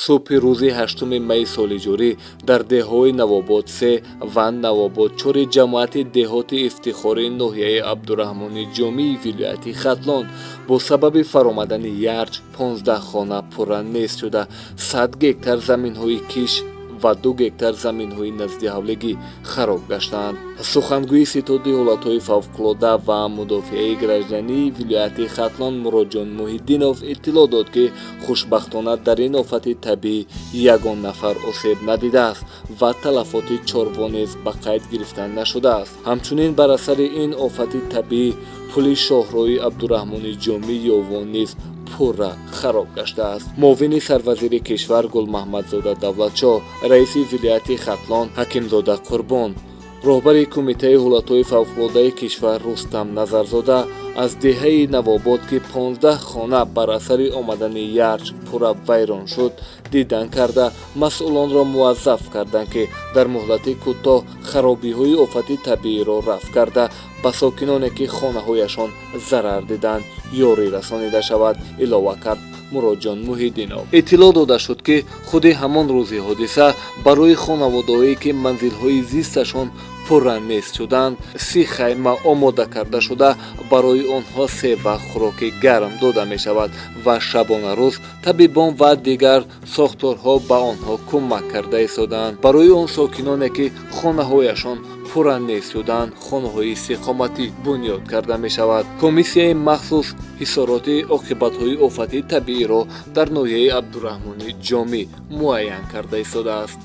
субҳи рӯзи 8 майи соли ҷорӣ дар деҳаҳои Навобод 3 ва Навобод 4 ҷамоати деҳоти ифтихори ноҳияи Абдураҳмони Ҷомии вилояти Хатлон бо сабаби фаромадани ярҷ 15 хона пурра нест шуда, 100 гектар заминҳои киш ва 2 гектар заминҳои назди ҳавлигӣ хароб гаштаанд. сухангӯи ситоди ҳолатҳои фавқулодда ва мудофиаи граждании вилояти Хатлон Муроҷон Муҳиддинов иттилоъ дод, ки хушбахтона дар ин офати табиӣ ягон нафар осеб надидааст ва талафоти чорво низ ба қайд гирифта нашудааст. ҳамчунин бар асари ин офати табиӣ пули шоҳроҳи Абдураҳмони Ҷомӣ Ёвон низ пурра хароб гаштааст. муовини сарвазири кишвар Гулмаҳмадзода Давлатшоҳ, раиси вилояти Хатлон Ҳакимзода Қурбон, роҳбари кумитаи ҳолатҳои фавқулоддаи кишвар Рустам Назарзода аз деҳаи Навобод, ки 15 хона бар асари омадани ярҷ пурра вайрон шуд, дидан карда масъулонро муаззаф карданд, ки дар муҳлати кӯтоҳ харобиҳои офати табииро рафъ карда ба сокиноне, ки хонаҳояшон зарар диданд, ёрӣ расонида шавад, илова кард Муроҷон Муҳиддинов. иттилоъ дода шуд, ки худи ҳамон рӯзи ҳодиса барои хонаводаҳое, ки манзилҳои зисташон пурра нест шуданд, 30 хайма омода карда шуда, барои онҳо себах хӯроки гарм дода мешавад ва шабонарӯз табибон ва дигар сохторҳо ба онҳо кӯмак карда истоданд. барои он сокиноне, ки хонаҳояшон пурра нест шуданд, хонаҳои истиқоматӣ бунёд карда мешавад. комиссияи махсус ҳисороти оқибатҳои офати табииро дар ноҳияи Абдураҳмони Ҷомӣ муайян карда истодааст.